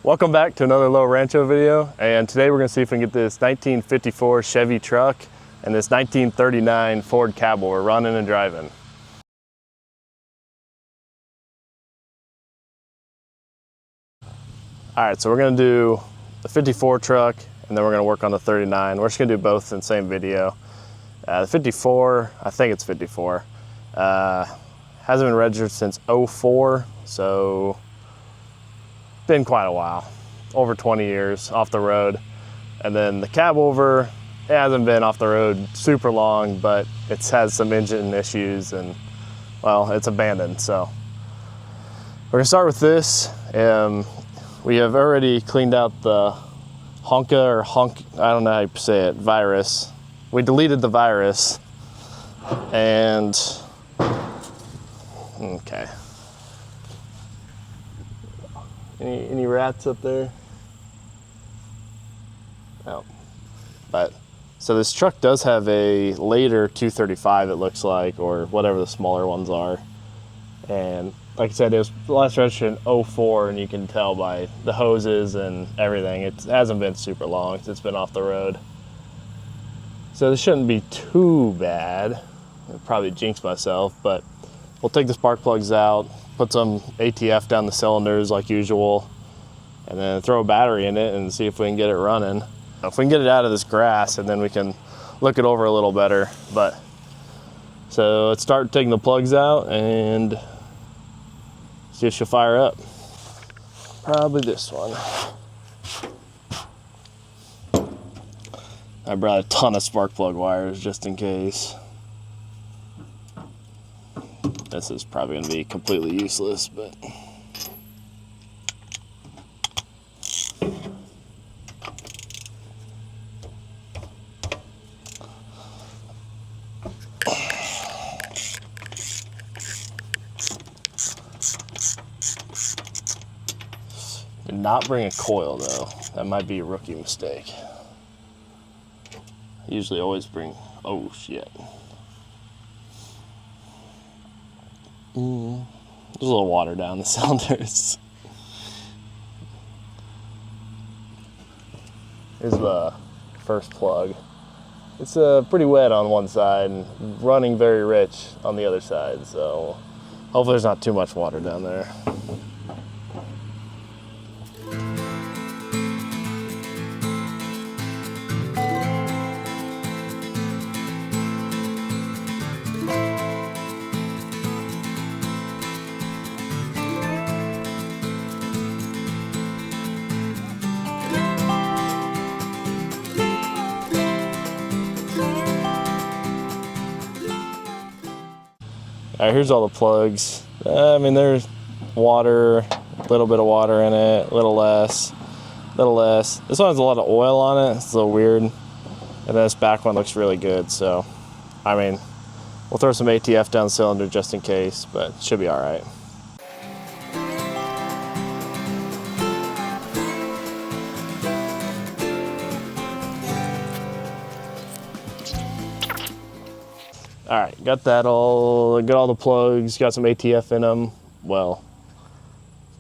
Welcome back to another Low Rancho video, and today we're going to see if we can get this 1954 Chevy Truck and this 1939 Ford Cabover running and driving. Alright, so we're going to do the 54 truck and then we're going to work on the 39. We're just going to do both in the same video. The 54, I think it's 54, hasn't been registered since 04, so been quite a while, over 20 years off the road. And then the Cabover, it hasn't been off the road super long, but it's had some engine issues and, well, it's abandoned. So we're gonna start with this. We have already cleaned out the honka or honk, I don't know how you say it, virus. We deleted the virus and, okay. Any rats up there? No. But, so this truck does have a later 235, it looks like, or whatever the smaller ones are. And like I said, it was last registered in 04, and you can tell by the hoses and everything. It hasn't been super long. It's been off the road. So this shouldn't be too bad. I'll probably jinx myself, but we'll take the spark plugs out, put some ATF down the cylinders like usual, and then throw a battery in it and see if we can get it running. If we can get it out of this grass, and then we can look it over a little better. But so let's start taking the plugs out and see if she'll fire up. Probably this one. I brought a ton of spark plug wires just in case. This is probably going to be completely useless, but did not bring a coil though. That might be a rookie mistake. I usually always bring, oh shit. There's a little water down the cylinders. Here's the first plug. It's pretty wet on one side and running very rich on the other side, so hopefully there's not too much water down there. All right, here's all the plugs. I mean, there's water, a little bit of water in it, a little less, a little less. This one has a lot of oil on it. It's a little weird. And then this back one looks really good. So, I mean, we'll throw some ATF down the cylinder just in case, but it should be all right. All right, got that all, got all the plugs, got some ATF in them. Well,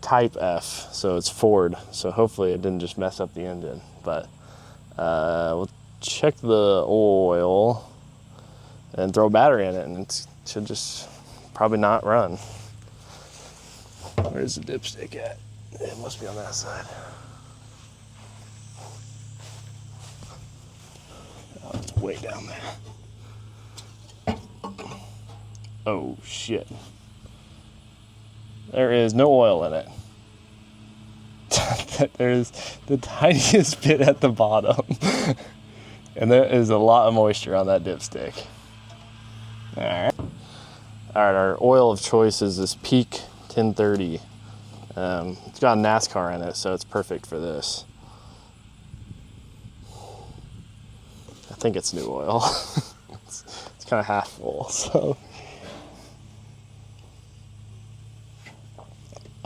type F, so it's Ford. So hopefully it didn't just mess up the engine. But we'll check the oil and throw a battery in it, and it should just probably not run. Where's the dipstick at? It must be on that side. Oh, it's way down there. Oh shit. There is no oil in it. There's the tiniest bit at the bottom. And there is a lot of moisture on that dipstick. Alright. Alright, our oil of choice is this Peak 1030. It's got a NASCAR in it, so it's perfect for this. I think it's new oil. It's kind of half full, so.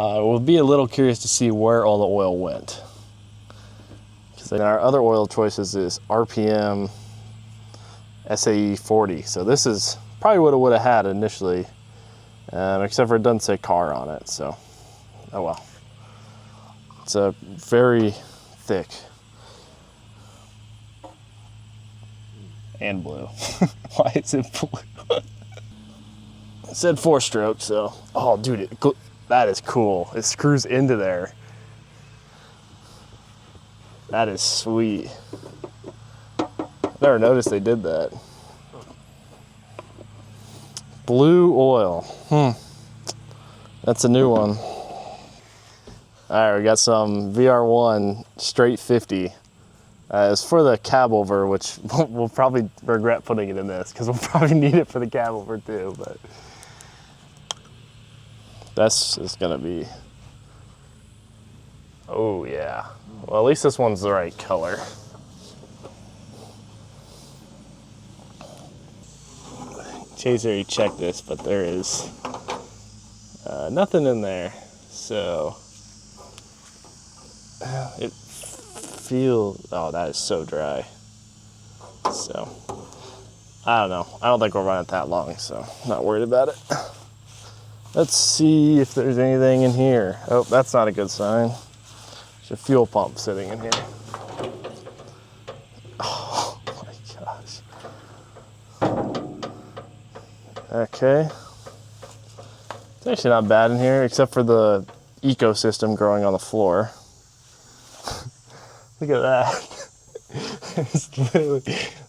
We'll be a little curious to see where all the oil went. Because our other oil choices is RPM SAE 40. So this is probably what it would have had initially, except for it doesn't say car on it. So, oh well. It's a very thick. And blue. Why is it blue? It said 4-stroke, so. Oh, dude, that is cool. It screws into there. That is sweet. Never noticed they did that. Blue oil. That's a new one. All right, we got some VR1 straight 50. It's for the Cabover, which we'll probably regret putting it in this because we'll probably need it for the Cabover too, but that's just gonna be, oh yeah. Well, at least this one's the right color. Chase already checked this, but there is nothing in there, so it feels, oh, that is so dry. So I don't know. I don't think we'll run it that long, so I'm not worried about it. Let's see if there's anything in here. Oh, that's not a good sign. There's a fuel pump sitting in here. Oh my gosh. Okay. It's actually not bad in here, except for the ecosystem growing on the floor. Look at that. It's literally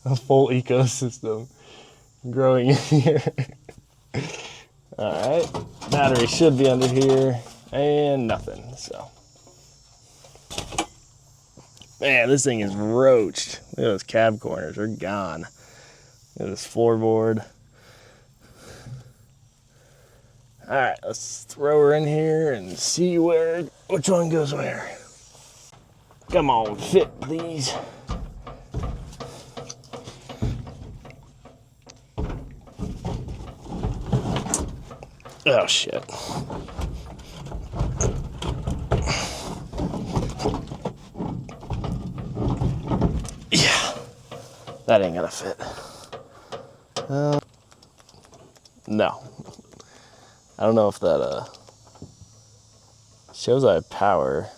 a full ecosystem growing in here. All right, battery should be under here, and nothing, so. Man, this thing is roached. Look at those cab corners, they're gone. Look at this floorboard. All right, let's throw her in here and see which one goes where. Come on, fit please. Oh shit. Yeah, that ain't gonna fit. No. I don't know if that shows I have power.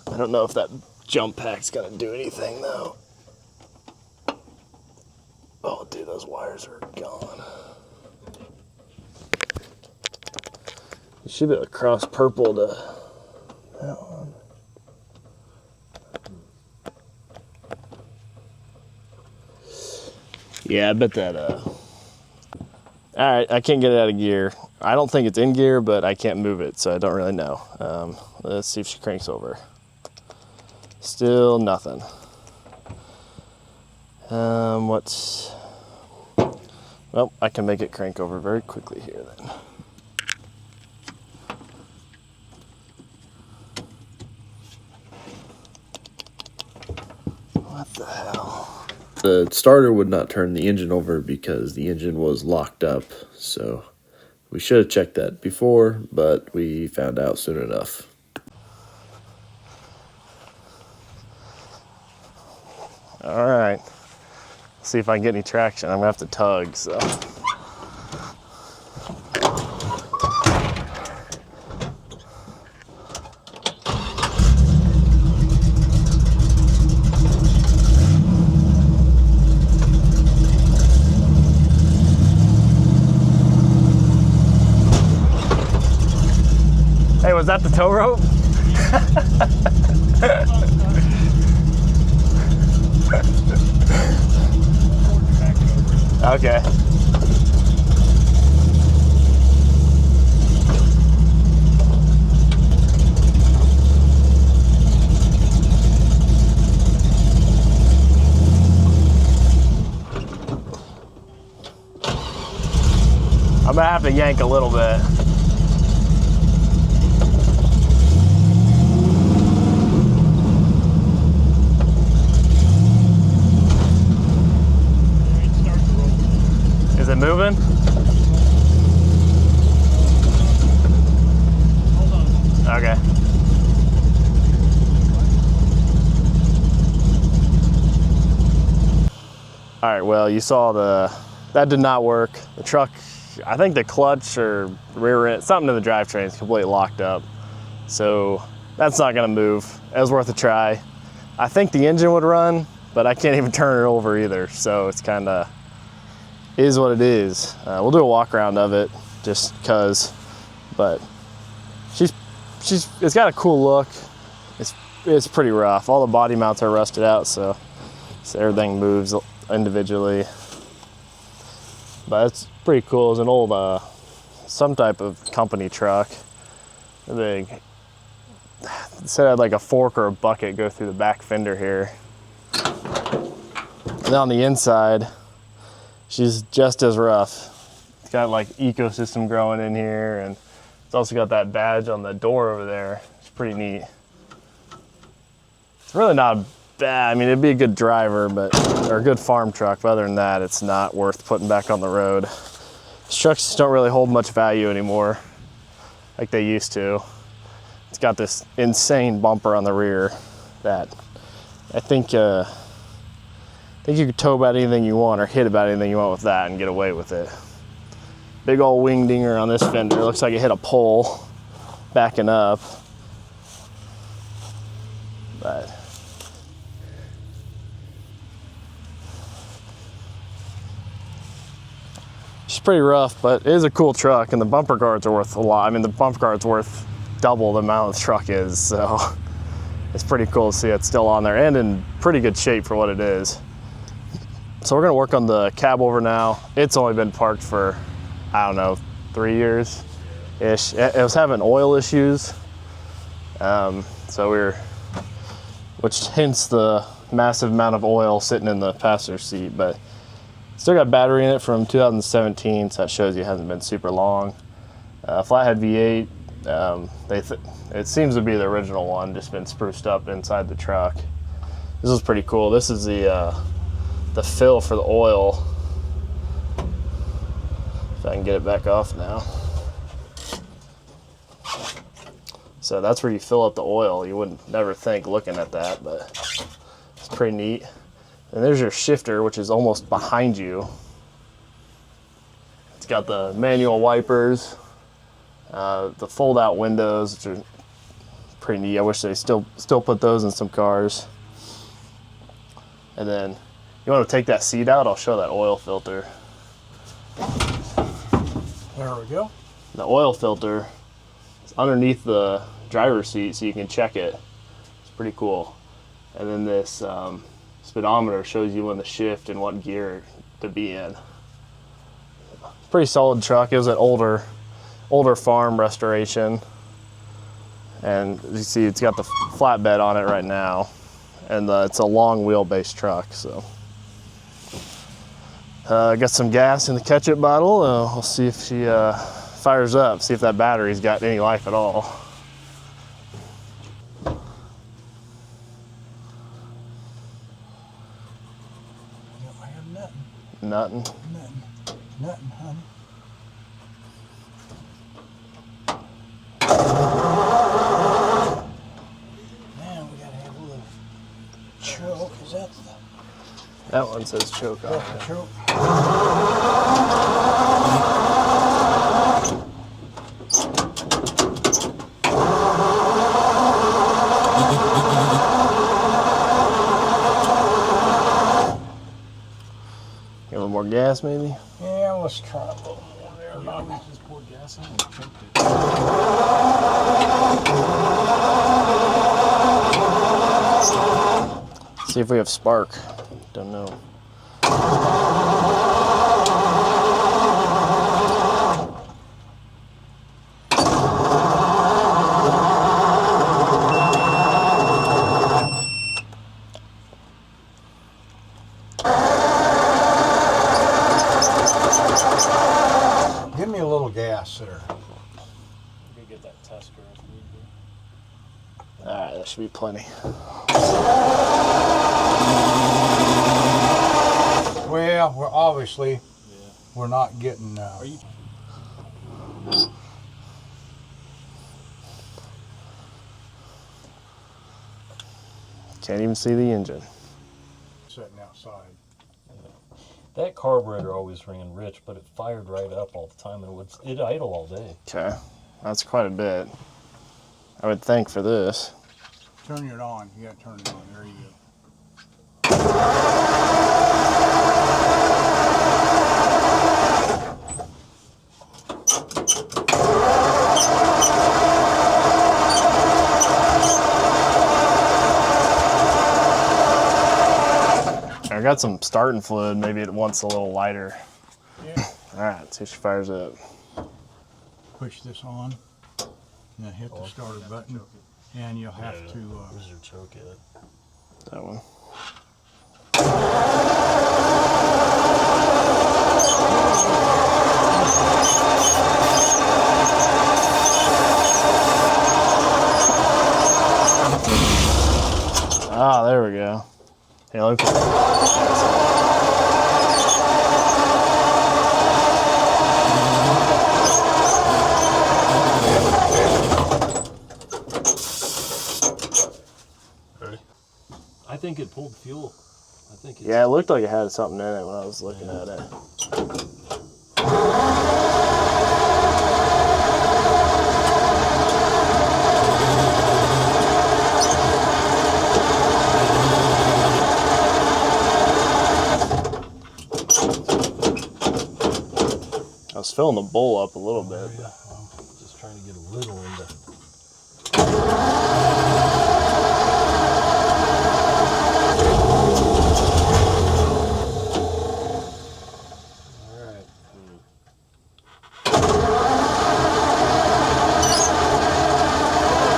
I don't know if that jump pack's gonna do anything though. Oh dude, those wires are gone. You should be able to cross purple to that one. Yeah, I bet that alright, I can't get it out of gear. I don't think it's in gear, but I can't move it, so I don't really know. Let's see if she cranks over. Still nothing. Well, I can make it crank over very quickly here then. What the hell? The starter would not turn the engine over because the engine was locked up, so we should have checked that before, but we found out soon enough. All right, see if I can get any traction. I'm gonna have to tug, so. Hey, was that the tow rope? Okay. I'm gonna have to yank a little bit. Is it moving? Hold on. Okay. All right, well, you saw that did not work. The truck, I think the clutch or rear end, something in the drivetrain is completely locked up. So that's not gonna move. It was worth a try. I think the engine would run, but I can't even turn it over either. So it's kind of is what it is. We'll do a walk around of it just cause, but it's got a cool look. It's pretty rough. All the body mounts are rusted out, so everything moves individually. But it's pretty cool. It's an old, some type of company truck. It said it had like a fork or a bucket go through the back fender here. And on the inside, she's just as rough. It's got like ecosystem growing in here, and it's also got that badge on the door over there. It's pretty neat. It's really not bad. I mean, it'd be a good driver, or a good farm truck, but other than that, it's not worth putting back on the road. These trucks just don't really hold much value anymore like they used to. It's got this insane bumper on the rear that I think you could tow about anything you want or hit about anything you want with that and get away with it. Big old wing dinger on this fender. It looks like it hit a pole backing up. But she's pretty rough, but it is a cool truck, and the bumper guards are worth a lot. I mean, the bumper guard's worth double the amount the truck is, so it's pretty cool to see it still on there and in pretty good shape for what it is. So we're gonna work on the Cabover now. It's only been parked for, I don't know, 3 years-ish. It was having oil issues, which hints the massive amount of oil sitting in the passenger seat, but still got battery in it from 2017, so that shows you it hasn't been super long. Flathead V8, it seems to be the original one, just been spruced up inside the truck. This is pretty cool. This is the fill for the oil. If I can get it back off now. So that's where you fill up the oil. You wouldn't never think looking at that, but it's pretty neat. And there's your shifter, which is almost behind you. It's got the manual wipers, the fold-out windows, which are pretty neat. I wish they still put those in some cars. And then you want to take that seat out? I'll show that oil filter. There we go. The oil filter is underneath the driver's seat, so you can check it. It's pretty cool. And then this speedometer shows you when to shift and what gear to be in. Pretty solid truck. It was an older farm restoration, and you see it's got the flatbed on it right now, and it's a long wheelbase truck. So got some gas in the ketchup bottle. We'll see if she fires up, see if that battery's got any life at all. I have nothing. Nothing. Nothing, honey. Now we gotta have a little choke. Is that the... That one says choke off. That's the choke. Get a little more gas, maybe? Yeah, let's try a little more there. Yeah, just pour gas in and choked it. See if we have spark. Don't know. Give me a little gas there. You get that tester if need be. All right, that should be plenty. Well, we're obviously we're not getting. Are you? Can't even see the engine. Sitting outside. That carburetor always ran rich, but it fired right up all the time, and it idle all day. Okay, that's quite a bit. I would think, for this. Turn it on. You gotta turn it on. There you go. I got some starting fluid. Maybe it wants a little lighter. Yeah. All right, see if she fires up. Push this on. And then hit the starter button. And you'll have to. Where's your choke at? That one. Ah, there we go. Hey, look. I think it pulled fuel. I think it's, Yeah, it looked like it had something in it when I was looking at it. I was filling the bowl up a little bit. Yeah, I'm just trying to get a little into. Alright.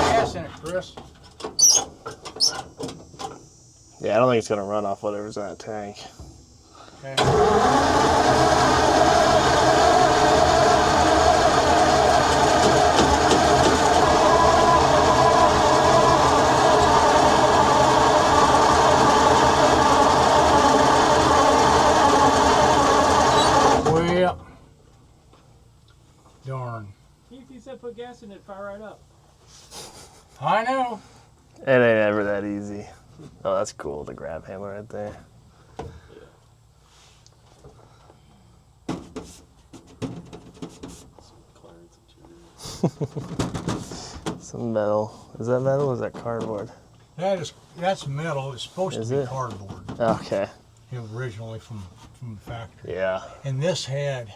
Gas in it, Chris. Yeah, I don't think it's gonna run off whatever's in that tank. Okay. Well, darn. Keith, you said put gas in it, fire right up. I know. It ain't ever that easy. Oh, that's cool, the grab handle right there. Some metal. Is that metal or is that cardboard? That's metal. It's supposed Is to be it? cardboard. Okay. Originally from the factory. Yeah. And this had,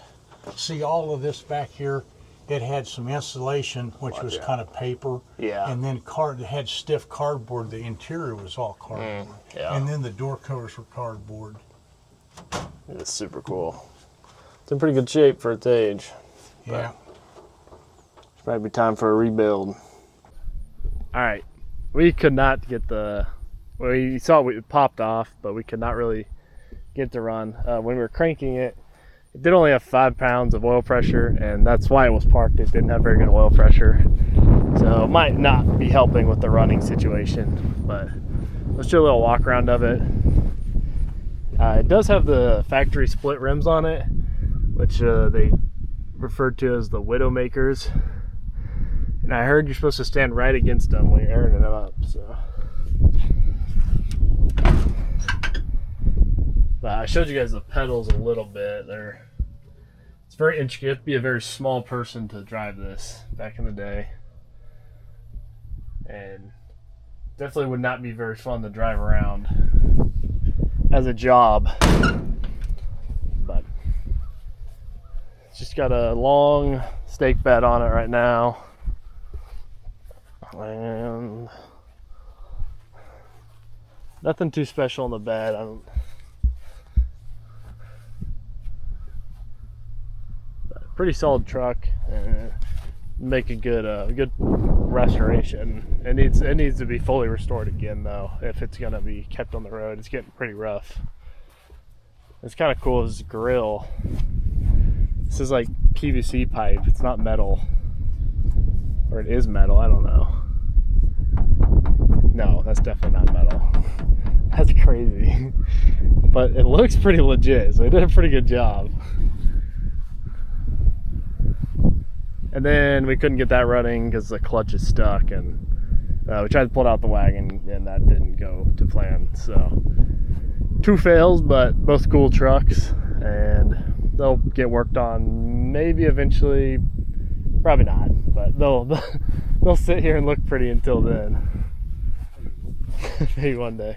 see all of this back here, it had some insulation, which was yeah. kind of paper. Yeah. And then it had stiff cardboard. The interior was all cardboard. Yeah. And then the door covers were cardboard. It's super cool. It's in pretty good shape for its age. Yeah. It's probably be time for a rebuild. All right. We could not get the, well, you saw it popped off, but we could not really get to run. When we were cranking it, it did only have 5 pounds of oil pressure, and that's why it was parked. It didn't have very good oil pressure. So it might not be helping with the running situation, but let's do a little walk around of it. It does have the factory split rims on it, which they referred to as the Widowmakers. And I heard you're supposed to stand right against them when you're airing them up, so. But I showed you guys the pedals a little bit. It's very intricate. You have to be a very small person to drive this back in the day. And definitely would not be very fun to drive around as a job. But it's just got a long stake bed on it right now. And nothing too special on the bed. Pretty solid truck, and make a good restoration. It needs to be fully restored again though if it's gonna be kept on the road. It's getting pretty rough. It's kind of cool. This grill. This is like PVC pipe. It's not metal, or it is metal. I don't know. No, that's definitely not metal. That's crazy. But it looks pretty legit, so they did a pretty good job. And then we couldn't get that running because the clutch is stuck, and we tried to pull it out the wagon, and that didn't go to plan. So 2 fails, but both cool trucks, and they'll get worked on maybe eventually. Probably not, but they'll sit here and look pretty until then. Maybe one day.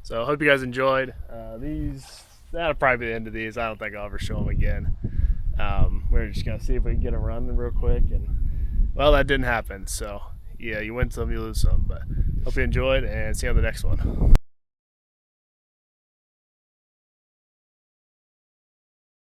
So I hope you guys enjoyed these. That'll probably be the end of these. I don't think I'll ever show them again. We're just gonna see if we can get them running real quick, and well, that didn't happen. So yeah, you win some, you lose some. But hope you enjoyed, and see you on the next one.